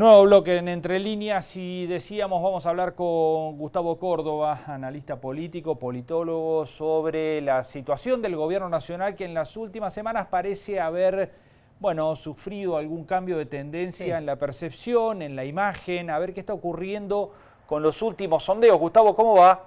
Nuevo bloque en Entre Líneas y decíamos, vamos a hablar con Gustavo Córdoba, analista político, politólogo, sobre la situación del gobierno nacional que en las últimas semanas parece haber, sufrido algún cambio de tendencia en la percepción, en la imagen, a ver qué está ocurriendo con los últimos sondeos. Gustavo, ¿cómo va?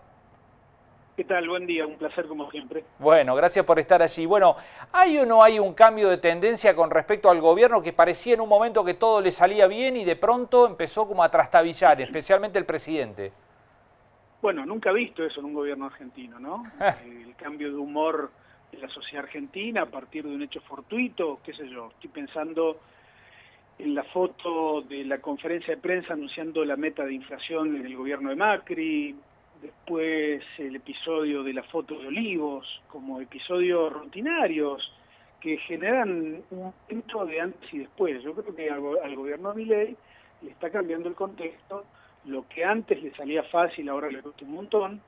¿Qué tal? Buen día, un placer como siempre. Bueno, gracias por estar allí. Bueno, ¿hay o no hay un cambio de tendencia con respecto al gobierno que parecía en un momento que todo le salía bien y de pronto empezó como a trastabillar, especialmente el presidente? Bueno, nunca he visto eso en un gobierno argentino, ¿no? El cambio de humor en la sociedad argentina a partir de un hecho fortuito, qué sé yo. Estoy pensando en la foto de la conferencia de prensa anunciando la meta de inflación en el gobierno de Macri, después el episodio de la foto de Olivos, como episodios rutinarios que generan un momento de antes y después. Yo creo que al gobierno de Milei le está cambiando el contexto. Lo que antes le salía fácil, ahora le cuesta un montón.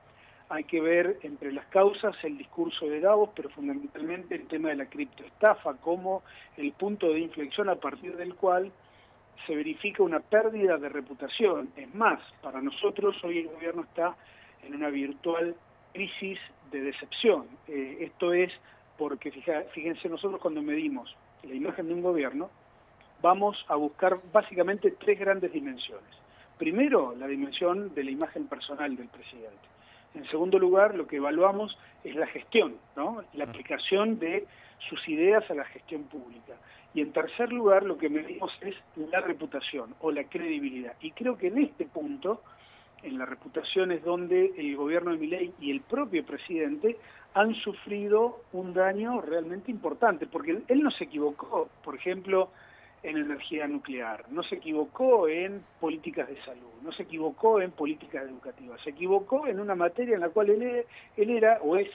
Hay que ver entre las causas el discurso de Davos, pero fundamentalmente el tema de la criptoestafa como el punto de inflexión a partir del cual se verifica una pérdida de reputación. Es más, para nosotros hoy el gobierno está en una virtual crisis de decepción. Esto es porque, fíjense, nosotros cuando medimos la imagen de un gobierno, vamos a buscar básicamente tres grandes dimensiones. Primero, la dimensión de la imagen personal del presidente. En segundo lugar, lo que evaluamos es la gestión, ¿no? La aplicación de sus ideas a la gestión pública. Y en tercer lugar, lo que medimos es la reputación o la credibilidad. Y creo que en este punto, en la reputación, es donde el gobierno de Milei y el propio presidente han sufrido un daño realmente importante, porque él no se equivocó, por ejemplo, en energía nuclear, no se equivocó en políticas de salud, no se equivocó en políticas educativas, se equivocó en una materia en la cual él era o es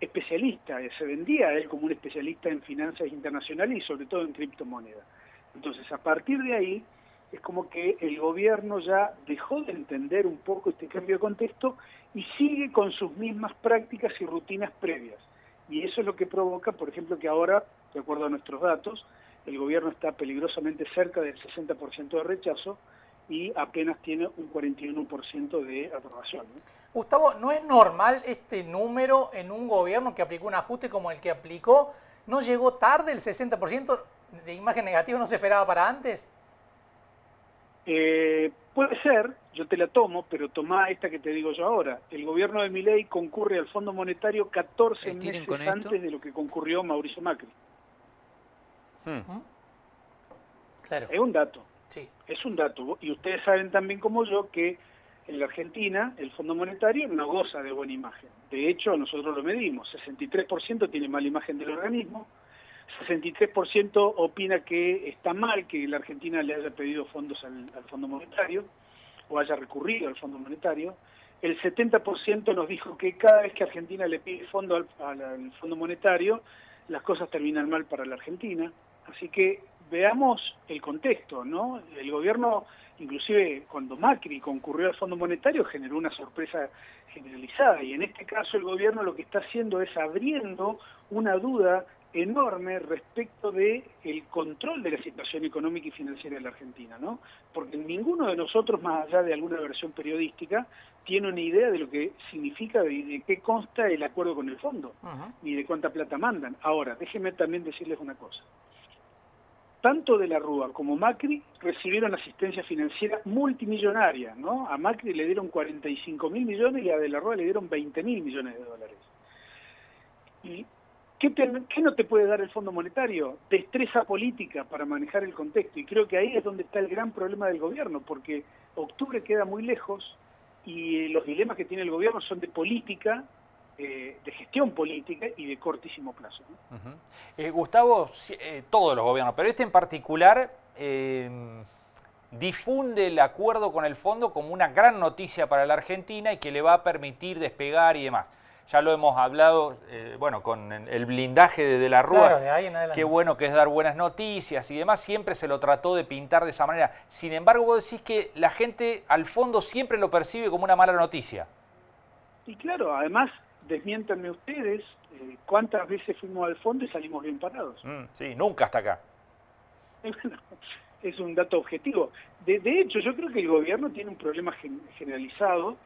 especialista, se vendía a él como un especialista en finanzas internacionales y sobre todo en criptomonedas. Entonces, a partir de ahí, es como que el gobierno ya dejó de entender un poco este cambio de contexto y sigue con sus mismas prácticas y rutinas previas. Y eso es lo que provoca, por ejemplo, que ahora, de acuerdo a nuestros datos, el gobierno está peligrosamente cerca del 60% de rechazo y apenas tiene un 41% de aprobación, ¿no? Gustavo, ¿no es normal este número en un gobierno que aplicó un ajuste como el que aplicó? ¿No llegó tarde el 60% de imagen negativa? ¿No se esperaba para antes? Puede ser, yo te la tomo, pero tomá esta que te digo yo ahora. El gobierno de Milei concurre al Fondo Monetario 14 meses antes de lo que concurrió Mauricio Macri. Claro. Es un dato, Sí. es un dato. Y ustedes saben también como yo que en la Argentina el Fondo Monetario no goza de buena imagen. De hecho, nosotros lo medimos, 63% tiene mala imagen del organismo, 63% opina que está mal que la Argentina le haya pedido fondos al Fondo Monetario o haya recurrido al Fondo Monetario. El 70% nos dijo que cada vez que Argentina le pide fondo al Fondo Monetario, las cosas terminan mal para la Argentina. Así que veamos el contexto, ¿no? El gobierno, inclusive cuando Macri concurrió al Fondo Monetario, generó una sorpresa generalizada. Y en este caso el gobierno lo que está haciendo es abriendo una duda enorme respecto de el control de la situación económica y financiera de la Argentina, ¿no? Porque ninguno de nosotros, más allá de alguna versión periodística, tiene una idea de lo que significa, de qué consta el acuerdo con el fondo, ni de cuánta plata mandan. Ahora, déjenme también decirles una cosa. Tanto de la Rúa como Macri recibieron asistencia financiera multimillonaria, ¿no? A Macri le dieron 45.000 millones y a de la Rúa le dieron 20.000 millones de dólares. Y ¿qué no te puede dar el Fondo Monetario? Destreza política para manejar el contexto. Y creo que ahí es donde está el gran problema del gobierno, porque octubre queda muy lejos y los dilemas que tiene el gobierno son de política, de gestión política y de cortísimo plazo, ¿no? Gustavo, todos los gobiernos, pero este en particular difunde el acuerdo con el fondo como una gran noticia para la Argentina y que le va a permitir despegar y demás. Ya lo hemos hablado, con el blindaje de la Rúa, Claro, de ahí en adelante. qué bueno que es dar buenas noticias y demás, siempre se lo trató de pintar de esa manera. Sin embargo, vos decís que la gente al fondo siempre lo percibe como una mala noticia. Y claro, además, desmiéntanme ustedes, ¿cuántas veces fuimos al fondo y salimos bien parados? Sí, nunca hasta acá. es un dato objetivo. De hecho, yo creo que el gobierno tiene un problema generalizado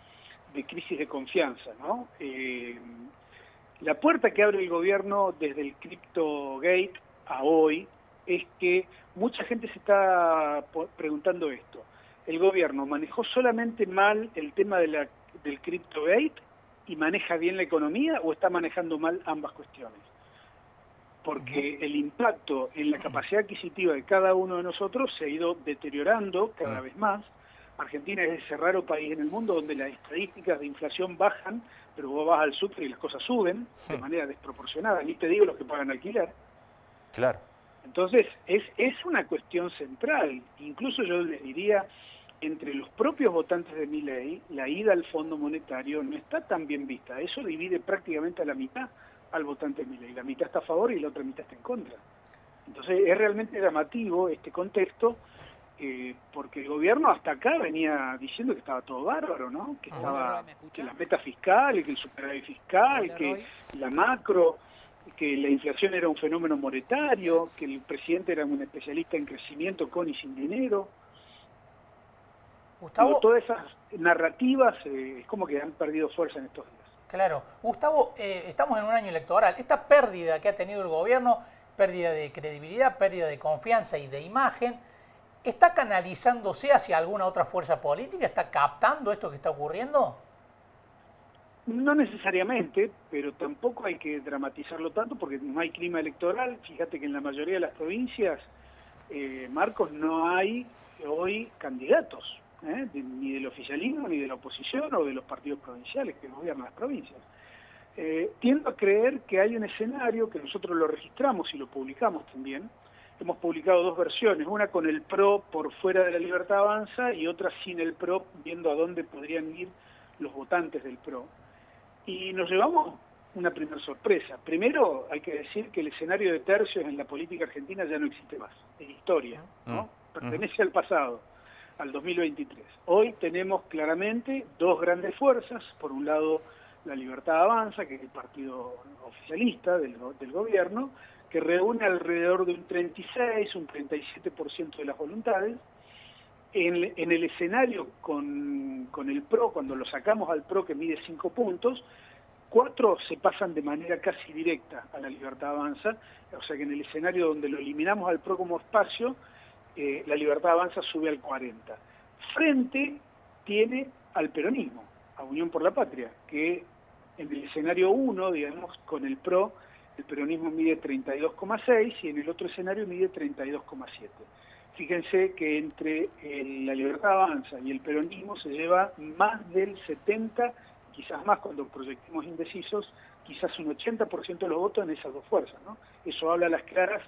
de crisis de confianza, ¿no? La puerta que abre el gobierno desde el CryptoGate a hoy es que mucha gente se está preguntando esto. ¿El gobierno manejó solamente mal el tema del CryptoGate y maneja bien la economía, o está manejando mal ambas cuestiones? Porque el impacto en la capacidad adquisitiva de cada uno de nosotros se ha ido deteriorando cada vez más. Argentina es ese raro país en el mundo donde las estadísticas de inflación bajan, pero vos vas al súper y las cosas suben de manera desproporcionada, ni te digo los que pagan alquiler. Claro. Entonces, es una cuestión central. Incluso yo les diría, entre los propios votantes de Milei, la ida al Fondo Monetario no está tan bien vista. Eso divide prácticamente a la mitad al votante de Milei. La mitad está a favor y la otra mitad está en contra. Entonces, es realmente llamativo este contexto, porque el gobierno hasta acá venía diciendo que estaba todo bárbaro, ¿no? Que estaba que las metas fiscales, que el superávit fiscal, que la macro, que la inflación era un fenómeno monetario, que el presidente era un especialista en crecimiento con y sin dinero. Gustavo, digo, todas esas narrativas es como que han perdido fuerza en estos días. Claro. Gustavo, estamos en un año electoral. Esta pérdida que ha tenido el gobierno, pérdida de credibilidad, pérdida de confianza y de imagen, ¿está canalizándose hacia alguna otra fuerza política? ¿Está captando esto que está ocurriendo? No necesariamente, pero tampoco hay que dramatizarlo tanto porque no hay clima electoral. Fíjate que en la mayoría de las provincias, Marcos, no hay hoy candidatos, ni del oficialismo, ni de la oposición o de los partidos provinciales que gobiernan las provincias. Tiendo a creer que hay un escenario que nosotros lo registramos y lo publicamos también. Hemos publicado dos versiones, una con el PRO por fuera de la Libertad Avanza y otra sin el PRO, viendo a dónde podrían ir los votantes del PRO. Y nos llevamos una primera sorpresa. Primero, hay que decir que el escenario de tercios en la política argentina ya no existe más, es historia, ¿no? Pertenece al pasado, al 2023. Hoy tenemos claramente dos grandes fuerzas, por un lado la Libertad Avanza, que es el partido oficialista del gobierno, que reúne alrededor de un 36, un 37% de las voluntades. En el escenario con el PRO, cuando lo sacamos al PRO que mide 5 puntos, 4 se pasan de manera casi directa a la Libertad Avanza, o sea que en el escenario donde lo eliminamos al PRO como espacio, la Libertad Avanza sube al 40. Frente tiene al peronismo, a Unión por la Patria, que en el escenario 1, digamos, con el PRO, el peronismo mide 32,6 y en el otro escenario mide 32,7. Fíjense que entre la Libertad Avanza y el peronismo se lleva más del 70, quizás más cuando proyectemos indecisos, quizás un 80% de los votos en esas dos fuerzas, ¿no? Eso habla a las claras,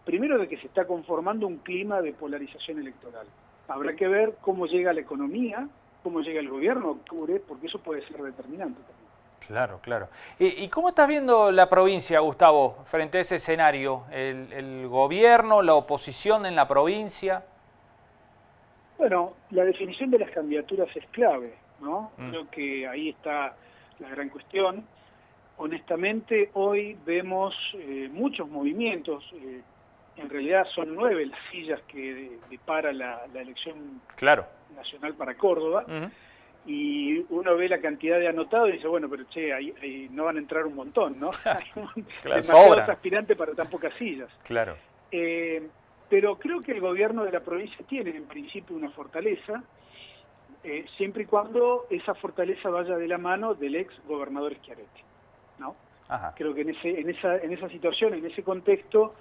primero, de que se está conformando un clima de polarización electoral. Habrá que ver cómo llega la economía, cómo llega el gobierno en octubre, porque eso puede ser determinante también. Claro, claro. ¿Y cómo estás viendo la provincia, Gustavo, frente a ese escenario? ¿El gobierno, la oposición en la provincia? Bueno, la definición de las candidaturas es clave, ¿no? Creo que ahí está la gran cuestión. Honestamente, hoy vemos muchos movimientos. En realidad son 9 las sillas que depara la elección nacional para Córdoba. Y uno ve la cantidad de anotados y dice, bueno, pero che, ahí no van a entrar un montón, ¿no? Hay demasiados aspirantes para tan pocas sillas. Claro. Pero creo que el gobierno de la provincia tiene en principio una fortaleza, siempre y cuando esa fortaleza vaya de la mano del ex gobernador Schiaretti, ¿no? Ajá. Creo que en esa situación, en ese contexto,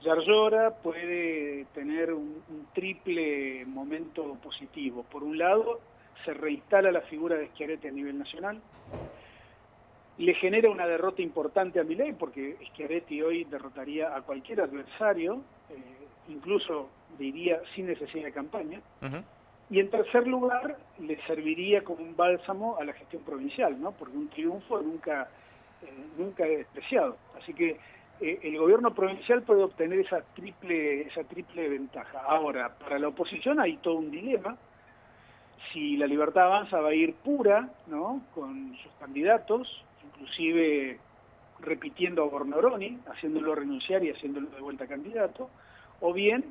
Yarlora puede tener un triple momento positivo. Por un lado, se reinstala la figura de Schiaretti a nivel nacional, le genera una derrota importante a Milei, porque Schiaretti hoy derrotaría a cualquier adversario, incluso diría sin necesidad de campaña, y en tercer lugar le serviría como un bálsamo a la gestión provincial, ¿no? Porque un triunfo nunca es despreciado. Así que el gobierno provincial puede obtener esa triple ventaja. Ahora, para la oposición hay todo un dilema. Si la Libertad Avanza va a ir pura, ¿no?, con sus candidatos, inclusive repitiendo a Bornoroni, haciéndolo renunciar y haciéndolo de vuelta candidato, o bien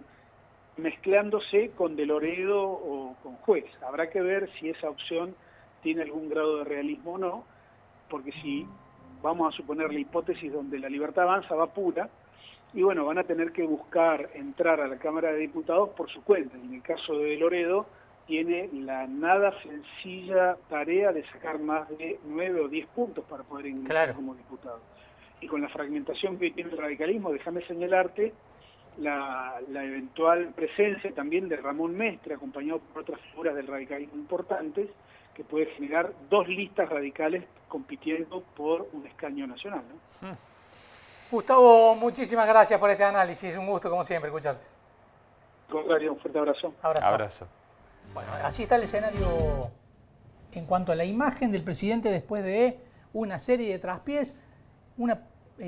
mezclándose con De Loredo o con Juez. Habrá que ver si esa opción tiene algún grado de realismo o no, porque si vamos a suponer la hipótesis donde La Libertad Avanza va pura, y bueno, van a tener que buscar entrar a la Cámara de Diputados por su cuenta. Y en el caso de Loredo, tiene la nada sencilla tarea de sacar más de 9 o 10 puntos para poder ingresar como diputado. Y con la fragmentación que tiene el radicalismo, déjame señalarte la eventual presencia también de Ramón Mestre, acompañado por otras figuras del radicalismo importantes, que puede generar 2 listas radicales compitiendo por un escaño nacional, ¿no? Gustavo, muchísimas gracias por este análisis. Un gusto, como siempre, escucharte. Un fuerte abrazo. Abrazo. Bueno, así está el escenario en cuanto a la imagen del presidente después de una serie de traspiés, una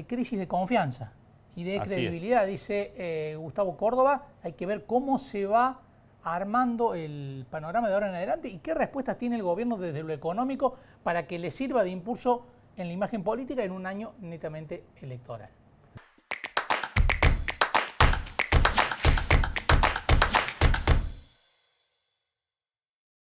crisis de confianza y de credibilidad, dice Gustavo Córdoba. Hay que ver cómo se va armando el panorama de ahora en adelante y qué respuestas tiene el gobierno desde lo económico para que le sirva de impulso en la imagen política en un año netamente electoral.